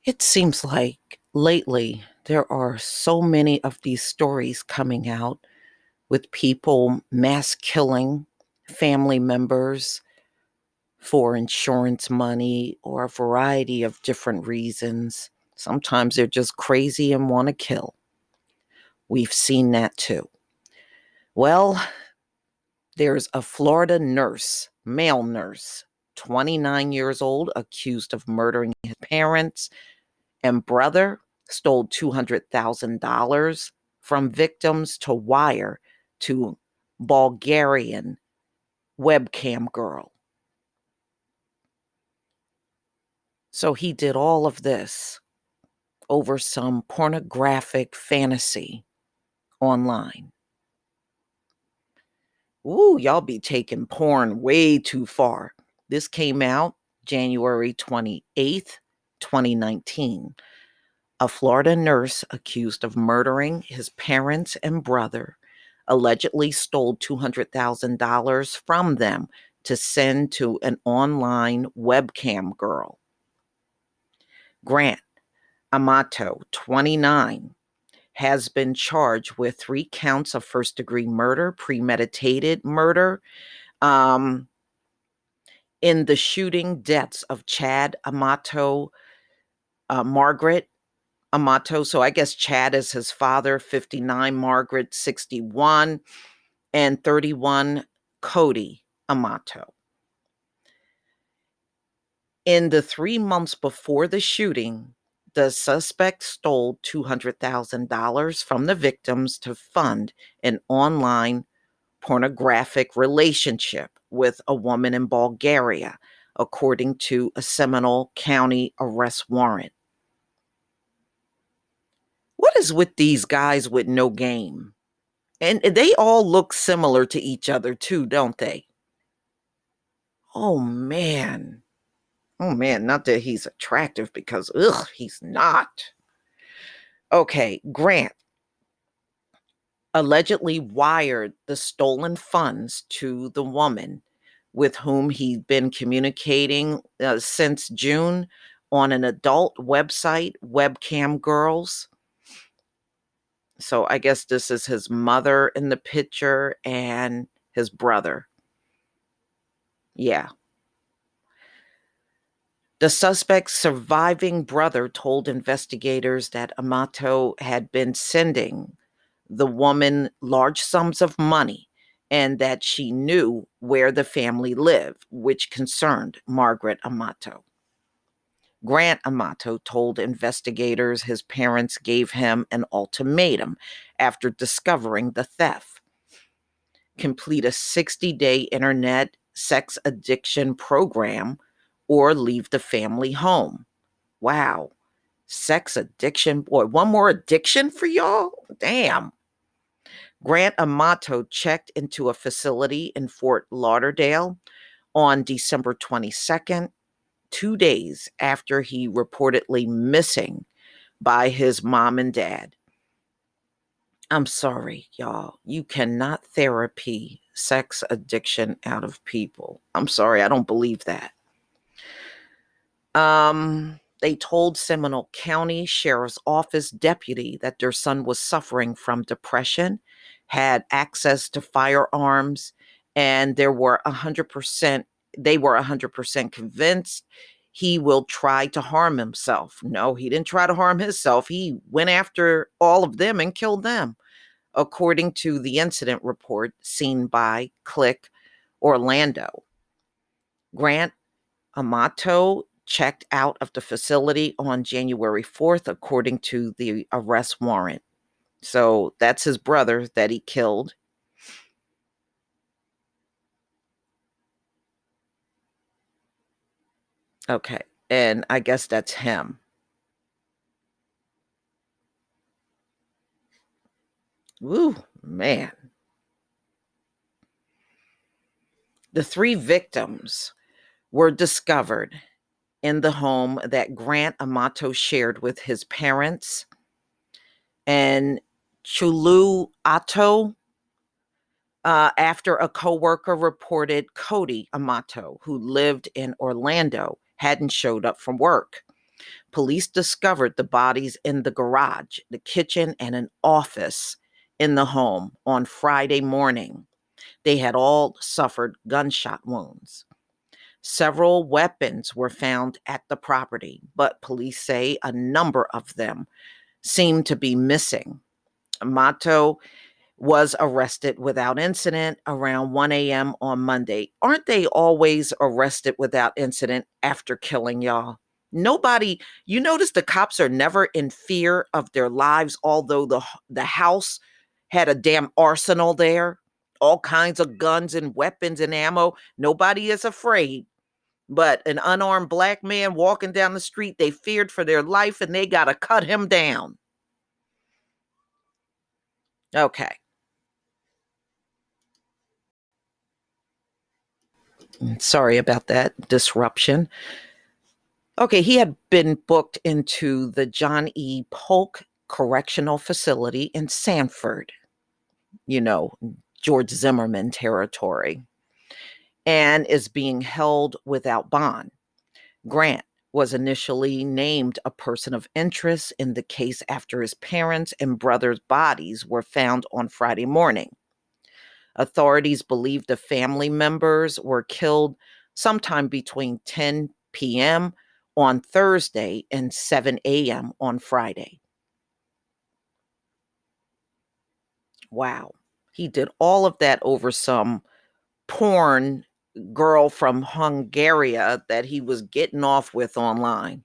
It seems like lately there are so many of these stories coming out with people mass killing family members for insurance money or a variety of different reasons. Sometimes they're just crazy and want to kill. We've seen that too. Well, there's a Florida nurse, male nurse, 29 years old, accused of murdering his parents and brother, stole $200,000 from victims to wire to Bulgarian webcam girl. So he did all of this over some pornographic fantasy online. Ooh, y'all be taking porn way too far. This came out January 28th, 2019. A Florida nurse accused of murdering his parents and brother allegedly stole $200,000 from them to send to an online webcam girl. Grant Amato, 29, has been charged with 3 counts of first-degree murder, premeditated murder, um, in the shooting deaths of Chad Amato, Margaret Amato. So I guess Chad is his father, 59, Margaret, 61, and 31, Cody Amato. In the 3 months before the shooting, the suspect stole $200,000 from the victims to fund an online pornographic relationship with a woman in Bulgaria, according to a Seminole County arrest warrant. What is with these guys with no game? And they all look similar to each other too, don't they? Oh man. Oh man, not that he's attractive because he's not. Okay, Grant allegedly wired the stolen funds to the woman with whom he'd been communicating since June on an adult website, Webcam Girls. So I guess this is his mother in the picture and his brother. Yeah. The suspect's surviving brother told investigators that Amato had been sending the woman large sums of money and that she knew where the family lived, which concerned Margaret Amato. Grant Amato told investigators his parents gave him an ultimatum after discovering the theft: complete a 60-day internet sex addiction program or leave the family home. Wow. Sex addiction. Boy, one more addiction for y'all? Damn. Grant Amato checked into a facility in Fort Lauderdale on December 22nd, 2 days after he reportedly missing by his mom and dad. I'm sorry, y'all. You cannot therapy sex addiction out of people. I'm sorry, I don't believe that. They told Seminole County Sheriff's Office deputy that their son was suffering from depression, had access to firearms, and they were 100% convinced he will try to harm himself. No, he didn't try to harm himself. He went after all of them and killed them, according to the incident report seen by Click Orlando. Grant Amato checked out of the facility on January 4th, according to the arrest warrant. So that's his brother that he killed. Okay. And I guess that's him. Woo, man. The 3 victims were discovered in the home that Grant Amato shared with his parents and Chulu Atto, after a coworker reported Cody Amato, who lived in Orlando, hadn't showed up from work. Police discovered the bodies in the garage, the kitchen, and an office in the home on Friday morning. They had all suffered gunshot wounds. Several weapons were found at the property, but police say a number of them seem to be missing. Mato was arrested without incident around 1 a.m. on Monday. Aren't they always arrested without incident after killing y'all? Nobody, you notice the cops are never in fear of their lives, although the house had a damn arsenal there, all kinds of guns and weapons and ammo. Nobody is afraid. But an unarmed black man walking down the street, they feared for their life and they got to cut him down. Okay. Sorry about that disruption. Okay, he had been booked into the John E. Polk Correctional Facility in Sanford, you know, George Zimmerman territory, and is being held without bond. Grant was initially named a person of interest in the case after his parents' and brother's bodies were found on Friday morning. Authorities believe the family members were killed sometime between 10 p.m. on Thursday and 7 a.m. on Friday. Wow. He did all of that over some porn girl from Hungary that he was getting off with online.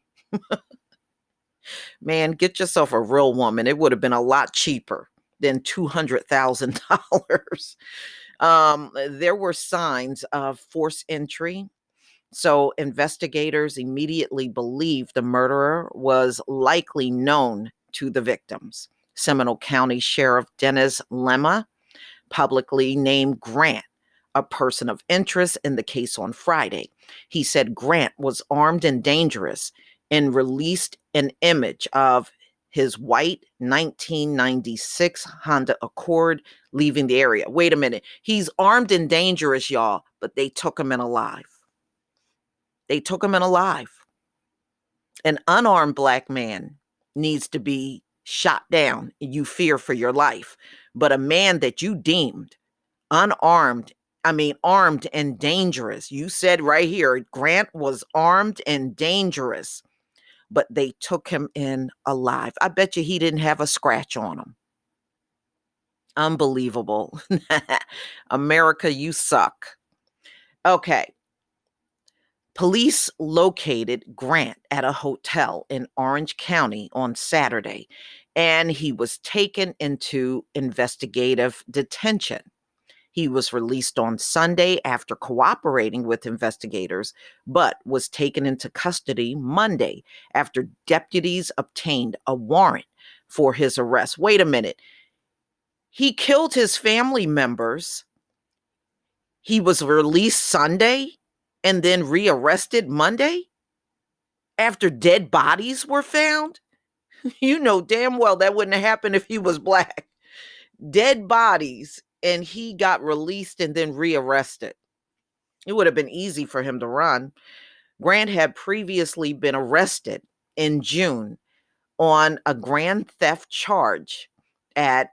Man, get yourself a real woman. It would have been a lot cheaper than $200,000. There were signs of forced entry. So investigators immediately believed the murderer was likely known to the victims. Seminole County Sheriff Dennis Lemma publicly named Grant a person of interest in the case on Friday. He said Grant was armed and dangerous and released an image of his white 1996 Honda Accord leaving the area. Wait a minute. He's armed and dangerous, y'all, but they took him in alive. They took him in alive. An unarmed black man needs to be shot down and you fear for your life. But a man that you deemed unarmed, armed and dangerous. You said right here, Grant was armed and dangerous, but they took him in alive. I bet you he didn't have a scratch on him. Unbelievable. America, you suck. Okay. Police located Grant at a hotel in Orange County on Saturday, and he was taken into investigative detention. He was released on Sunday after cooperating with investigators, but was taken into custody Monday after deputies obtained a warrant for his arrest. Wait a minute. He killed his family members. He was released Sunday and then rearrested Monday after dead bodies were found? You know damn well that wouldn't have happened if he was black. Dead bodies, and he got released and then rearrested. It would have been easy for him to run. Grant had previously been arrested in June on a grand theft charge at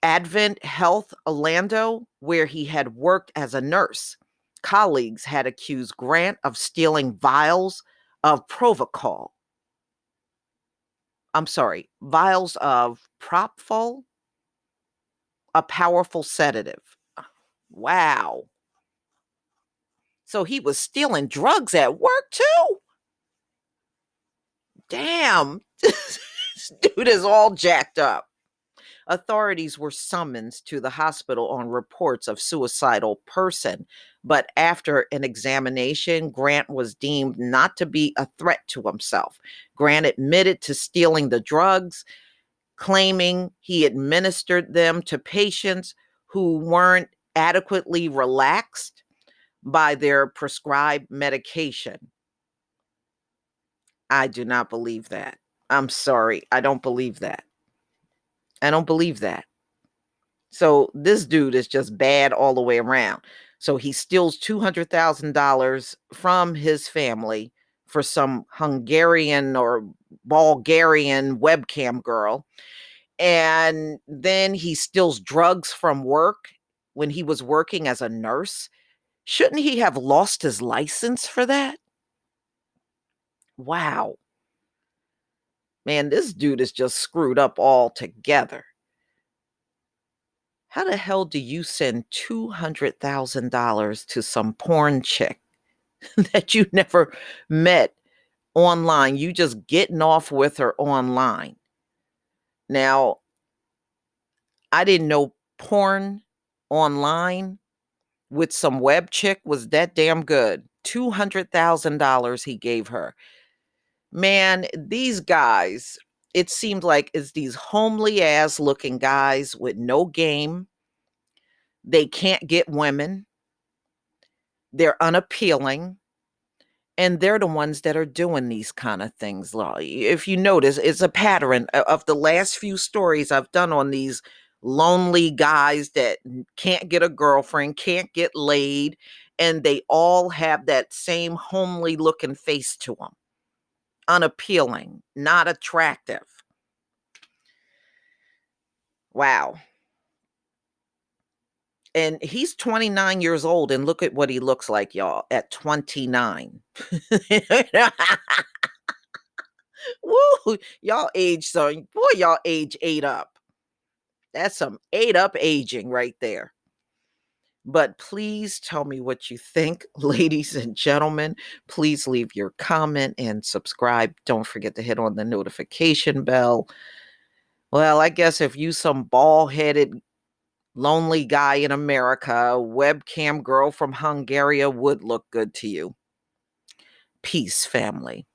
Advent Health Orlando, where he had worked as a nurse. Colleagues had accused Grant of stealing vials of Provocol. Vials of Propofol, a powerful sedative. Wow. So he was stealing drugs at work too? Damn. This dude is all jacked up. Authorities were summoned to the hospital on reports of suicidal person, but after an examination, Grant was deemed not to be a threat to himself. Grant admitted to stealing the drugs, claiming he administered them to patients who weren't adequately relaxed by their prescribed medication. I do not believe that. I'm sorry. I don't believe that. I don't believe that. So this dude is just bad all the way around. So he steals $200,000 from his family for some Hungarian or Bulgarian webcam girl. And then he steals drugs from work when he was working as a nurse. Shouldn't he have lost his license for that? Wow. Man, this dude is just screwed up altogether. How the hell do you send $200,000 to some porn chick that you never met online? You just getting off with her online. Now, I didn't know porn online with some web chick was that damn good. $200,000 he gave her. Man, these guys, it seems like it's these homely ass looking guys with no game. They can't get women. They're unappealing. And they're the ones that are doing these kind of things. If you notice, it's a pattern of the last few stories I've done on these lonely guys that can't get a girlfriend, can't get laid, and they all have that same homely looking face to them. Unappealing, not attractive. Wow. And he's 29 years old, and look at what he looks like, y'all, at 29. Woo! Y'all age so boy, y'all age ate up. That's some ate up aging right there. But please tell me what you think, ladies and gentlemen. Please leave your comment and subscribe. Don't forget to hit on the notification bell. Well, I guess if you some bald-headed lonely guy in America, a webcam girl from Hungary would look good to you. Peace, family.